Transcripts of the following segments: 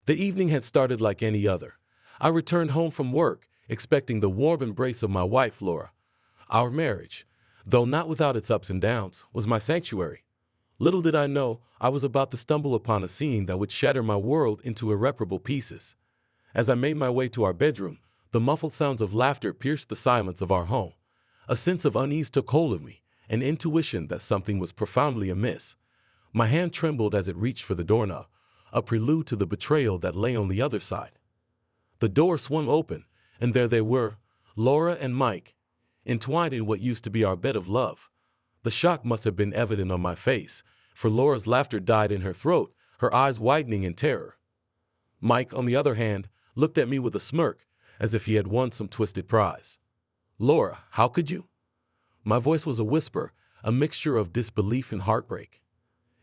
The evening had started like any other. I returned home from work, expecting the warm embrace of my wife, Laura. Our marriage, though not without its ups and downs, was my sanctuary. Little did I know I was about to stumble upon a scene that would shatter my world into irreparable pieces. As I made my way to our bedroom, the muffled sounds of laughter pierced the silence of our home. A sense of unease took hold of me, an intuition that something was profoundly amiss. My hand trembled as it reached for the doorknob, a prelude to the betrayal that lay on the other side. The door swung open, and there they were, Laura and Mike, entwined in what used to be our bed of love. The shock must have been evident on my face, for Laura's laughter died in her throat, her eyes widening in terror. Mike, on the other hand, looked at me with a smirk, as if he had won some twisted prize. "Laura, how could you?" My voice was a whisper, a mixture of disbelief and heartbreak.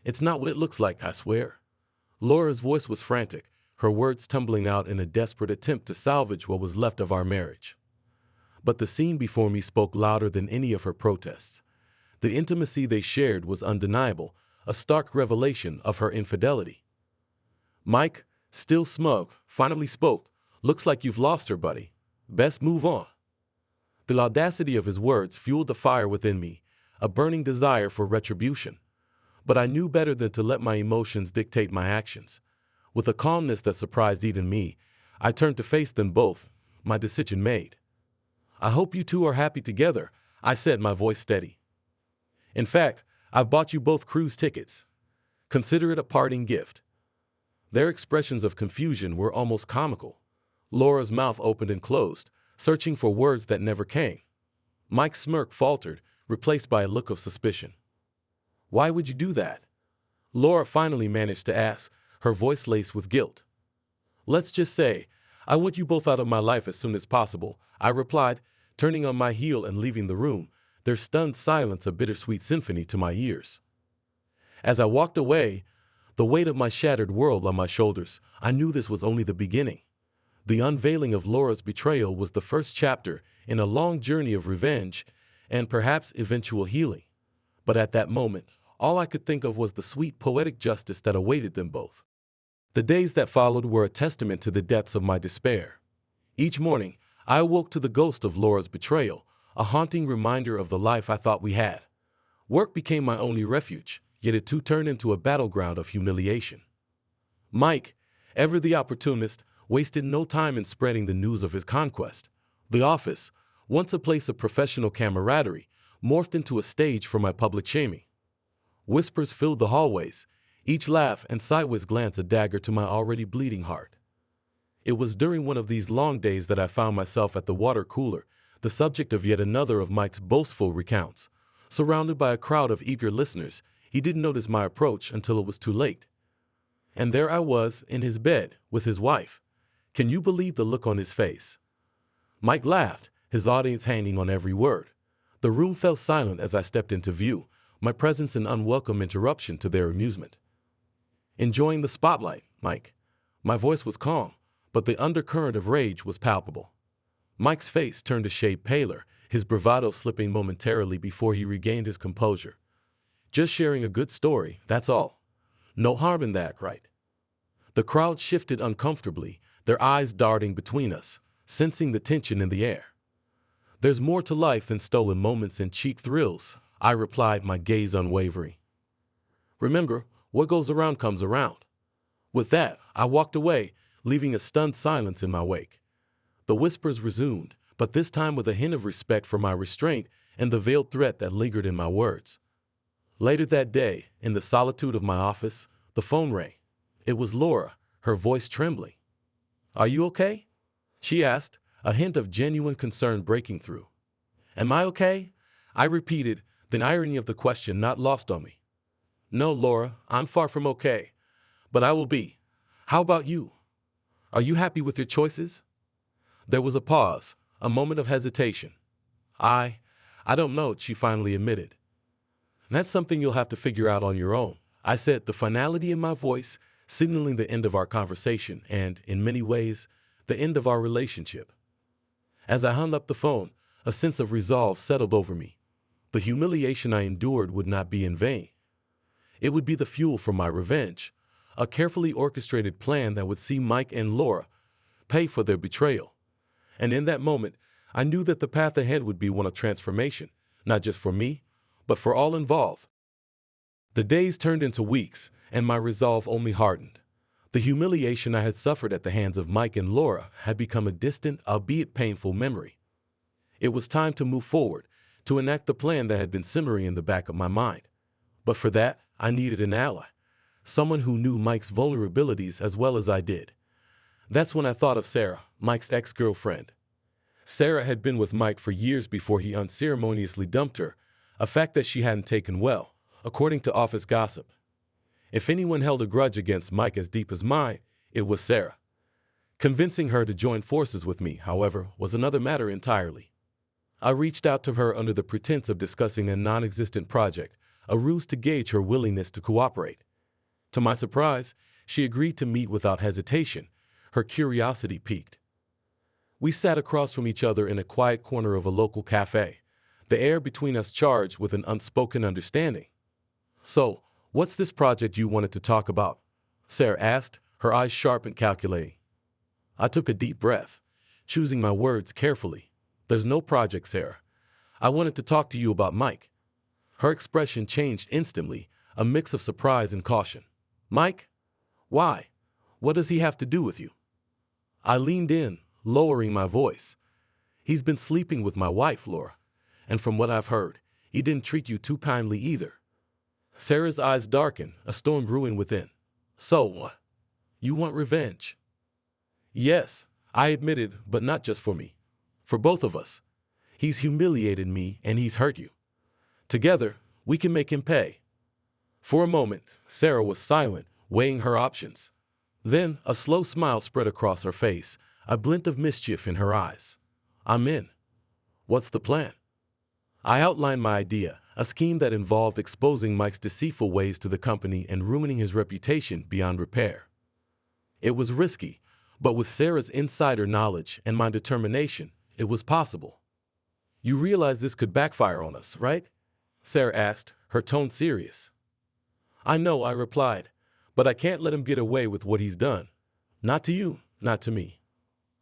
"It's not what it looks like, I swear." Laura's voice was frantic, her words tumbling out in a desperate attempt to salvage what was left of our marriage. But the scene before me spoke louder than any of her protests. The intimacy they shared was undeniable, a stark revelation of her infidelity. Mike, still smug, finally spoke. "Looks like you've lost her, buddy. Best move on." The audacity of his words fueled the fire within me, a burning desire for retribution. But I knew better than to let my emotions dictate my actions. With a calmness that surprised even me, I turned to face them both, my decision made. "I hope you two are happy together," I said, my voice steady. "In fact, I've bought you both cruise tickets. Consider it a parting gift." Their expressions of confusion were almost comical. Laura's mouth opened and closed, searching for words that never came. Mike's smirk faltered, replaced by a look of suspicion. "Why would you do that?" Laura finally managed to ask, her voice laced with guilt. "Let's just say, I want you both out of my life as soon as possible," I replied, turning on my heel and leaving the room, their stunned silence a bittersweet symphony to my ears. As I walked away, the weight of my shattered world on my shoulders, I knew this was only the beginning. The unveiling of Laura's betrayal was the first chapter in a long journey of revenge and perhaps eventual healing. But at that moment, all I could think of was the sweet poetic justice that awaited them both. The days that followed were a testament to the depths of my despair. Each morning, I awoke to the ghost of Laura's betrayal, a haunting reminder of the life I thought we had. Work became my only refuge, yet it too turned into a battleground of humiliation. Mike, ever the opportunist, wasted no time in spreading the news of his conquest. The office, once a place of professional camaraderie, morphed into a stage for my public shaming. Whispers filled the hallways, each laugh and sideways glance a dagger to my already bleeding heart. It was during one of these long days that I found myself at the water cooler, the subject of yet another of Mike's boastful recounts. Surrounded by a crowd of eager listeners, he didn't notice my approach until it was too late. And there I was, in his bed, with his wife. Can you believe the look on his face? Mike laughed, his audience hanging on every word. The room fell silent as I stepped into view, my presence an unwelcome interruption to their amusement. "Enjoying the spotlight, Mike." My voice was calm, but the undercurrent of rage was palpable. Mike's face turned a shade paler, his bravado slipping momentarily before he regained his composure. "Just sharing a good story, that's all. No harm in that, right?" The crowd shifted uncomfortably, their eyes darting between us, sensing the tension in the air. "There's more to life than stolen moments and cheap thrills," I replied, my gaze unwavering. "Remember, what goes around comes around." With that, I walked away, leaving a stunned silence in my wake. The whispers resumed, but this time with a hint of respect for my restraint and the veiled threat that lingered in my words. Later that day, in the solitude of my office, the phone rang. It was Laura, her voice trembling. "Are you okay?" she asked, a hint of genuine concern breaking through. "Am I okay?" I repeated, the irony of the question not lost on me. "No, Laura, I'm far from okay. But I will be. How about you? Are you happy with your choices?" There was a pause, a moment of hesitation. I don't know," she finally admitted. "That's something you'll have to figure out on your own," I said, the finality in my voice signaling the end of our conversation and, in many ways, the end of our relationship. As I hung up the phone, a sense of resolve settled over me. The humiliation I endured would not be in vain. It would be the fuel for my revenge, a carefully orchestrated plan that would see Mike and Laura pay for their betrayal. And in that moment, I knew that the path ahead would be one of transformation, not just for me, but for all involved. The days turned into weeks, and my resolve only hardened. The humiliation I had suffered at the hands of Mike and Laura had become a distant, albeit painful memory. It was time to move forward, to enact the plan that had been simmering in the back of my mind. But for that, I needed an ally, someone who knew Mike's vulnerabilities as well as I did. That's when I thought of Sarah, Mike's ex-girlfriend. Sarah had been with Mike for years before he unceremoniously dumped her, a fact that she hadn't taken well, according to office gossip. If anyone held a grudge against Mike as deep as mine, it was Sarah. Convincing her to join forces with me, however, was another matter entirely. I reached out to her under the pretense of discussing a non-existent project, a ruse to gauge her willingness to cooperate. To my surprise, she agreed to meet without hesitation. Her curiosity piqued. We sat across from each other in a quiet corner of a local cafe, the air between us charged with an unspoken understanding. "So, what's this project you wanted to talk about?" Sarah asked, her eyes sharp and calculating. I took a deep breath, choosing my words carefully. "There's no project, Sarah. I wanted to talk to you about Mike." Her expression changed instantly, a mix of surprise and caution. "Mike? Why? What does he have to do with you?" I leaned in, lowering my voice. "He's been sleeping with my wife, Laura, and from what I've heard, he didn't treat you too kindly either." Sarah's eyes darkened, a storm brewing within. "So, you want revenge?" "Yes," I admitted, "but not just for me. For both of us. He's humiliated me and he's hurt you. Together, we can make him pay." For a moment, Sarah was silent, weighing her options. Then, a slow smile spread across her face, a glint of mischief in her eyes. "I'm in. What's the plan?" I outlined my idea, a scheme that involved exposing Mike's deceitful ways to the company and ruining his reputation beyond repair. It was risky, but with Sarah's insider knowledge and my determination, it was possible. "You realize this could backfire on us, right?" Sarah asked, her tone serious. "I know," I replied, "but I can't let him get away with what he's done. Not to you, not to me."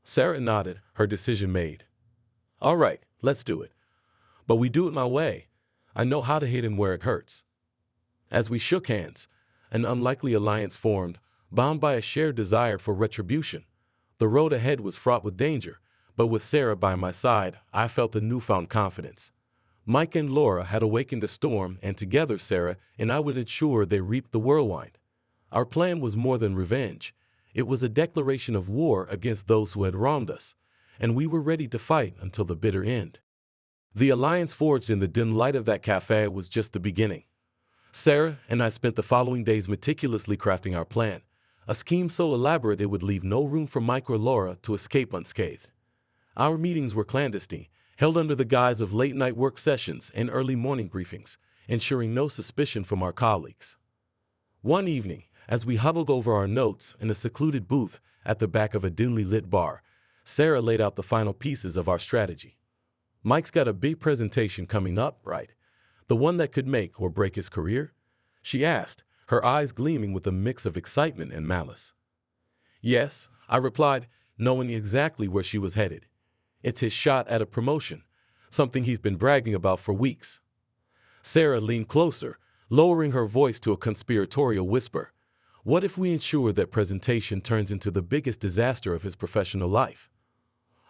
Sarah nodded, her decision made. "All right, let's do it. But we do it my way. I know how to hit him where it hurts." As we shook hands, an unlikely alliance formed, bound by a shared desire for retribution. The road ahead was fraught with danger, but with Sarah by my side, I felt a newfound confidence. Mike and Laura had awakened a storm, and together Sarah and I would ensure they reaped the whirlwind. Our plan was more than revenge. It was a declaration of war against those who had wronged us, and we were ready to fight until the bitter end. The alliance forged in the dim light of that cafe was just the beginning. Sarah and I spent the following days meticulously crafting our plan, a scheme so elaborate it would leave no room for Mike or Laura to escape unscathed. Our meetings were clandestine, held under the guise of late-night work sessions and early morning briefings, ensuring no suspicion from our colleagues. One evening, as we huddled over our notes in a secluded booth at the back of a dimly lit bar, Sarah laid out the final pieces of our strategy. "Mike's got a big presentation coming up, right? The one that could make or break his career?" she asked, her eyes gleaming with a mix of excitement and malice. "Yes," I replied, knowing exactly where she was headed. "It's his shot at a promotion, something he's been bragging about for weeks." Sarah leaned closer, lowering her voice to a conspiratorial whisper. "What if we ensure that presentation turns into the biggest disaster of his professional life?"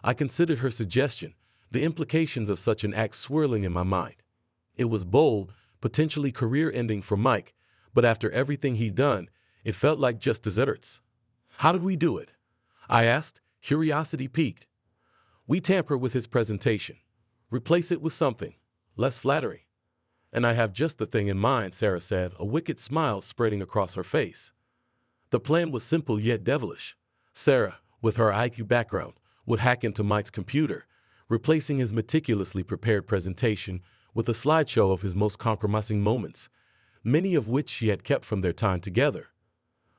I considered her suggestion, the implications of such an act swirling in my mind. It was bold, potentially career-ending for Mike, but after everything he'd done, it felt like just desserts. "How did we do it?" I asked, curiosity piqued. "We tamper with his presentation, replace it with something less flattering." "And I have just the thing in mind," Sarah said, a wicked smile spreading across her face. The plan was simple yet devilish. Sarah, with her IQ background, would hack into Mike's computer, replacing his meticulously prepared presentation with a slideshow of his most compromising moments, many of which she had kept from their time together.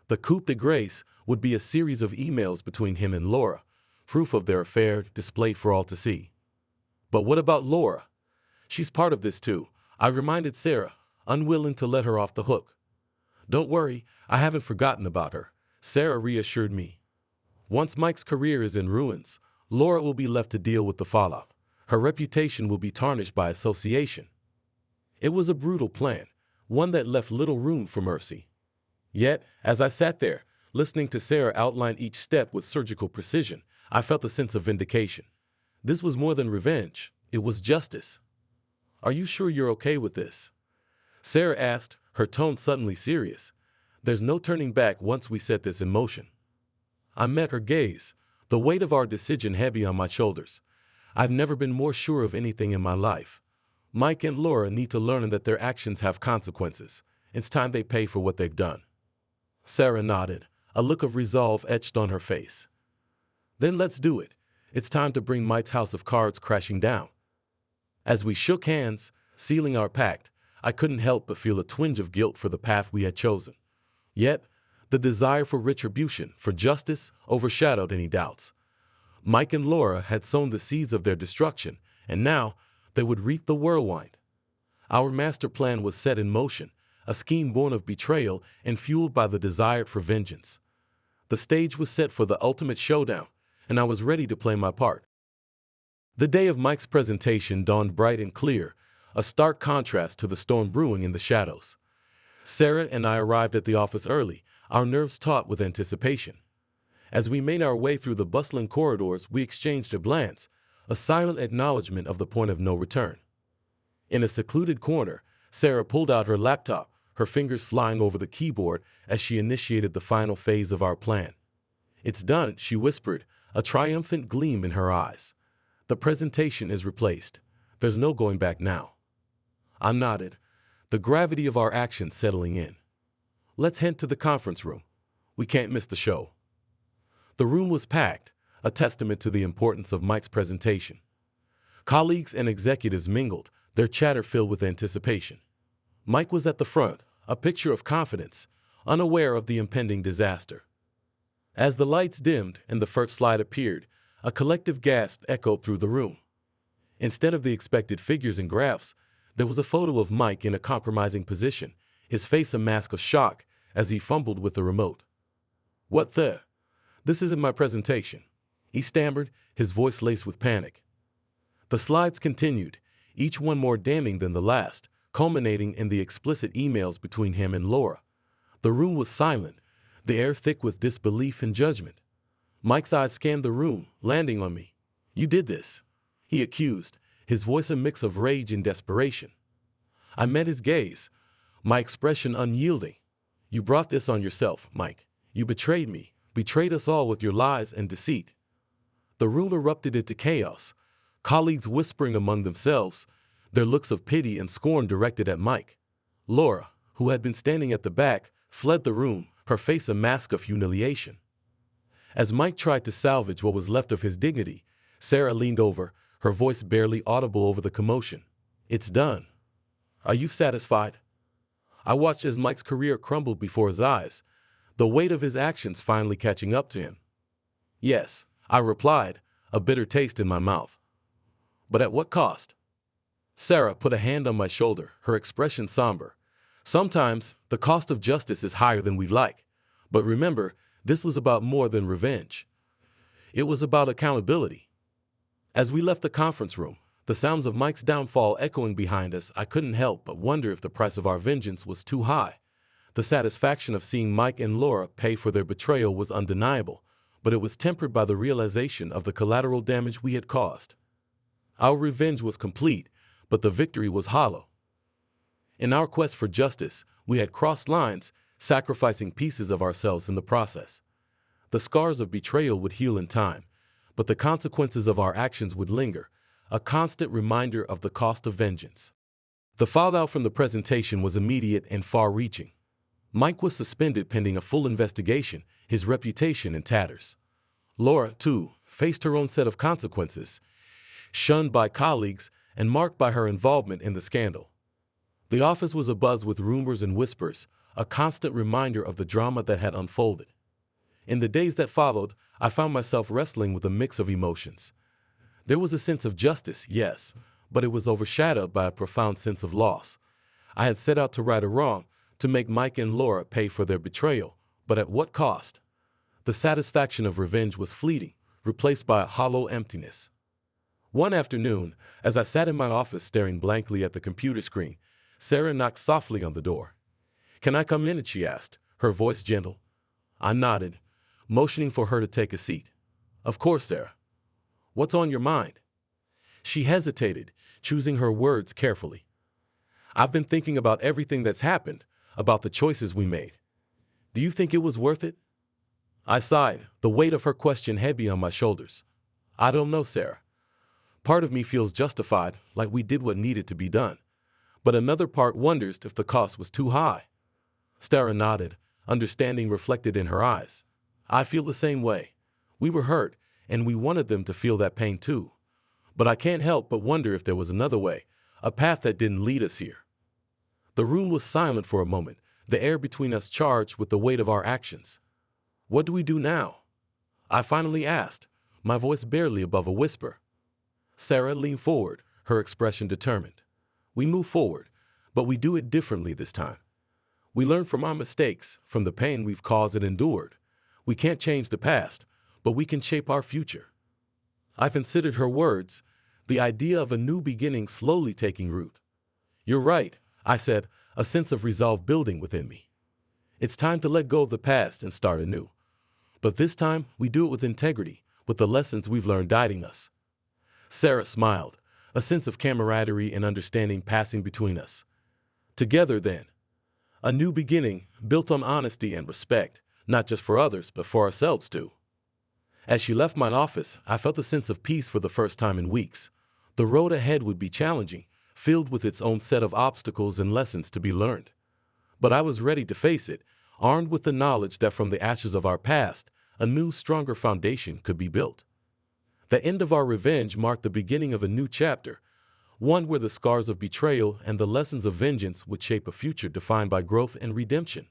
The coup de grace would be a series of emails between him and Laura, proof of their affair displayed for all to see. "But what about Laura? She's part of this too," I reminded Sarah, unwilling to let her off the hook. Don't worry, I haven't forgotten about her, Sarah reassured me. Once Mike's career is in ruins, Laura will be left to deal with the fallout. Her reputation will be tarnished by association. It was a brutal plan, one that left little room for mercy. Yet, as I sat there, listening to Sarah outline each step with surgical precision, I felt a sense of vindication. This was more than revenge, it was justice. Are you sure you're okay with this? Sarah asked, her tone suddenly serious. There's no turning back once we set this in motion. I met her gaze, the weight of our decision heavy on my shoulders. I've never been more sure of anything in my life. Mike and Laura need to learn that their actions have consequences. It's time they pay for what they've done. Sarah nodded, a look of resolve etched on her face. Then let's do it. It's time to bring Mike's house of cards crashing down. As we shook hands, sealing our pact, I couldn't help but feel a twinge of guilt for the path we had chosen. Yet, the desire for retribution, for justice, overshadowed any doubts. Mike and Laura had sown the seeds of their destruction, and now they would reap the whirlwind. Our master plan was set in motion, a scheme born of betrayal and fueled by the desire for vengeance. The stage was set for the ultimate showdown, and I was ready to play my part. The day of Mike's presentation dawned bright and clear, a stark contrast to the storm brewing in the shadows. Sarah and I arrived at the office early, our nerves taut with anticipation. As we made our way through the bustling corridors, we exchanged a glance, a silent acknowledgement of the point of no return. In a secluded corner, Sarah pulled out her laptop, her fingers flying over the keyboard as she initiated the final phase of our plan. It's done, she whispered, a triumphant gleam in her eyes. The presentation is replaced. There's no going back now. I nodded, the gravity of our actions settling in. Let's head to the conference room. We can't miss the show. The room was packed, a testament to the importance of Mike's presentation. Colleagues and executives mingled, their chatter filled with anticipation. Mike was at the front, a picture of confidence, unaware of the impending disaster. As the lights dimmed and the first slide appeared, a collective gasp echoed through the room. Instead of the expected figures and graphs, there was a photo of Mike in a compromising position, his face a mask of shock as he fumbled with the remote. What the? This isn't my presentation, he stammered, his voice laced with panic. The slides continued, each one more damning than the last, culminating in the explicit emails between him and Laura. The room was silent, the air thick with disbelief and judgment. Mike's eyes scanned the room, landing on me. You did this, he accused, his voice a mix of rage and desperation. I met his gaze, my expression unyielding. You brought this on yourself, Mike. You betrayed me, betrayed us all with your lies and deceit. The room erupted into chaos, colleagues whispering among themselves, their looks of pity and scorn directed at Mike. Laura, who had been standing at the back, fled the room, her face a mask of humiliation. As Mike tried to salvage what was left of his dignity, Sarah leaned over, her voice barely audible over the commotion. It's done. Are you satisfied? I watched as Mike's career crumbled before his eyes, the weight of his actions finally catching up to him. Yes, I replied, a bitter taste in my mouth. But at what cost? Sarah put a hand on my shoulder, her expression somber. Sometimes the cost of justice is higher than we'd like. But remember, this was about more than revenge. It was about accountability. As we left the conference room, the sounds of Mike's downfall echoing behind us, I couldn't help but wonder if the price of our vengeance was too high. The satisfaction of seeing Mike and Laura pay for their betrayal was undeniable, but it was tempered by the realization of the collateral damage we had caused. Our revenge was complete, but the victory was hollow. In our quest for justice, we had crossed lines, sacrificing pieces of ourselves in the process. The scars of betrayal would heal in time, but the consequences of our actions would linger, a constant reminder of the cost of vengeance. The fallout from the presentation was immediate and far-reaching. Mike was suspended pending a full investigation, his reputation in tatters. Laura, too, faced her own set of consequences, shunned by colleagues and marked by her involvement in the scandal. The office was abuzz with rumors and whispers, a constant reminder of the drama that had unfolded. In the days that followed, I found myself wrestling with a mix of emotions. There was a sense of justice, yes, but it was overshadowed by a profound sense of loss. I had set out to right a wrong, to make Mike and Laura pay for their betrayal, but at what cost? The satisfaction of revenge was fleeting, replaced by a hollow emptiness. One afternoon, as I sat in my office staring blankly at the computer screen, Sarah knocked softly on the door. "Can I come in?" she asked, her voice gentle. I nodded, motioning for her to take a seat. "Of course, Sarah. What's on your mind?" She hesitated, choosing her words carefully. "I've been thinking about everything that's happened, about the choices we made. Do you think it was worth it?" I sighed, the weight of her question heavy on my shoulders. "I don't know, Sarah. Part of me feels justified, like we did what needed to be done. But another part wonders if the cost was too high." Sarah nodded, understanding reflected in her eyes. "I feel the same way. We were hurt, and we wanted them to feel that pain too. But I can't help but wonder if there was another way, a path that didn't lead us here." The room was silent for a moment, the air between us charged with the weight of our actions. "What do we do now?" I finally asked, my voice barely above a whisper. Sarah leaned forward, her expression determined. "We move forward, but we do it differently this time. We learn from our mistakes, from the pain we've caused and endured. We can't change the past, but we can shape our future." I considered her words, the idea of a new beginning slowly taking root. "You're right," I said, a sense of resolve building within me. "It's time to let go of the past and start anew. But this time, we do it with integrity, with the lessons we've learned guiding us." Sarah smiled, a sense of camaraderie and understanding passing between us. "Together, then. A new beginning, built on honesty and respect, not just for others, but for ourselves too." As she left my office, I felt a sense of peace for the first time in weeks. The road ahead would be challenging, filled with its own set of obstacles and lessons to be learned. But I was ready to face it, armed with the knowledge that from the ashes of our past, a new, stronger foundation could be built. The end of our revenge marked the beginning of a new chapter, one where the scars of betrayal and the lessons of vengeance would shape a future defined by growth and redemption.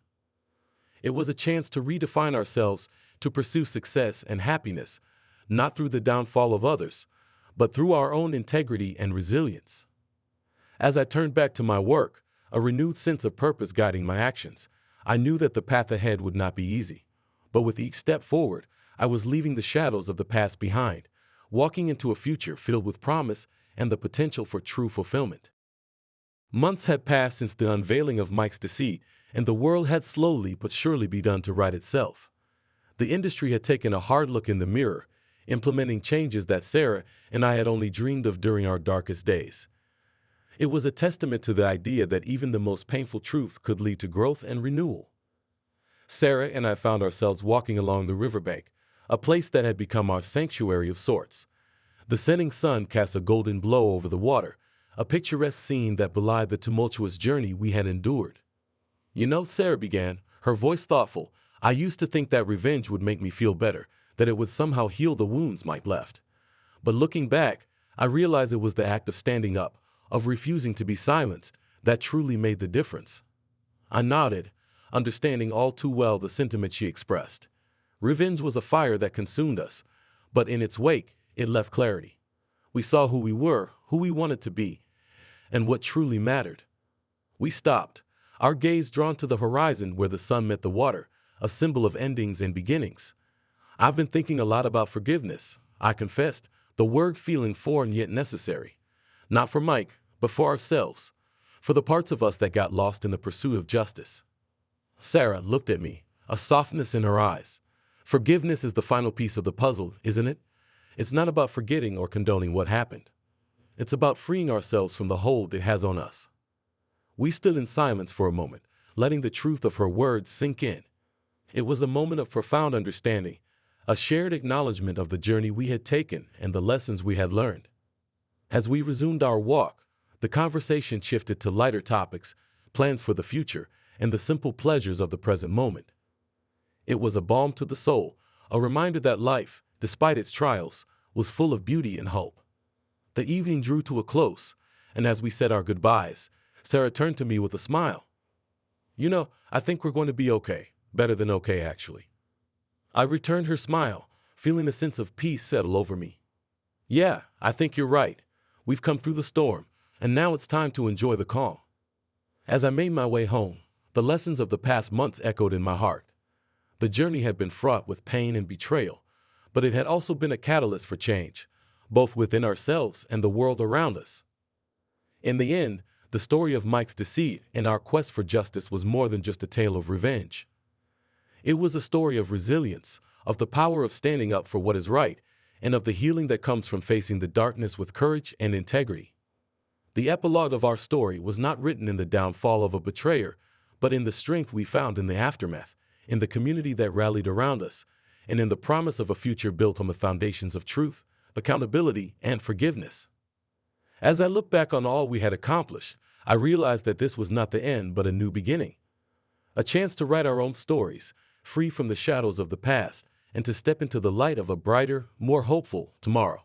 It was a chance to redefine ourselves, to pursue success and happiness, not through the downfall of others, but through our own integrity and resilience. As I turned back to my work, a renewed sense of purpose guiding my actions, I knew that the path ahead would not be easy. But with each step forward, I was leaving the shadows of the past behind, walking into a future filled with promise and the potential for true fulfillment. Months had passed since the unveiling of Mike's deceit, and the world had slowly but surely begun to right itself. The industry had taken a hard look in the mirror, implementing changes that Sarah and I had only dreamed of during our darkest days. It was a testament to the idea that even the most painful truths could lead to growth and renewal. Sarah and I found ourselves walking along the riverbank, a place that had become our sanctuary of sorts. The setting sun cast a golden glow over the water, a picturesque scene that belied the tumultuous journey we had endured. "You know," Sarah began, her voice thoughtful, "I used to think that revenge would make me feel better, that it would somehow heal the wounds Mike left. But looking back, I realized it was the act of standing up, of refusing to be silenced, that truly made the difference." I nodded, understanding all too well the sentiment she expressed. Revenge was a fire that consumed us, but in its wake, it left clarity. We saw who we were, who we wanted to be, and what truly mattered. We stopped, our gaze drawn to the horizon where the sun met the water, a symbol of endings and beginnings. "I've been thinking a lot about forgiveness," I confessed, the word feeling foreign yet necessary. Not for Mike, but for ourselves, for the parts of us that got lost in the pursuit of justice. Sarah looked at me, a softness in her eyes. "Forgiveness is the final piece of the puzzle, isn't it? It's not about forgetting or condoning what happened. It's about freeing ourselves from the hold it has on us." We stood in silence for a moment, letting the truth of her words sink in. It was a moment of profound understanding, a shared acknowledgement of the journey we had taken and the lessons we had learned. As we resumed our walk, the conversation shifted to lighter topics, plans for the future, and the simple pleasures of the present moment. It was a balm to the soul, a reminder that life, despite its trials, was full of beauty and hope. The evening drew to a close, and as we said our goodbyes, Sarah turned to me with a smile. "You know, I think we're going to be okay. Better than okay, actually." I returned her smile, feeling a sense of peace settle over me. "Yeah, I think you're right. We've come through the storm, and now it's time to enjoy the calm." As I made my way home, The lessons of the past months echoed in my heart. The journey had been fraught with pain and betrayal, but it had also been a catalyst for change, both within ourselves and the world around us. In the end, the story of Mike's deceit and our quest for justice was more than just a tale of revenge. It was a story of resilience, of the power of standing up for what is right, and of the healing that comes from facing the darkness with courage and integrity. The epilogue of our story was not written in the downfall of a betrayer, but in the strength we found in the aftermath, in the community that rallied around us, and in the promise of a future built on the foundations of truth, accountability, and forgiveness. As I look back on all we had accomplished, I realized that this was not the end but a new beginning. A chance to write our own stories, free from the shadows of the past, and to step into the light of a brighter, more hopeful tomorrow.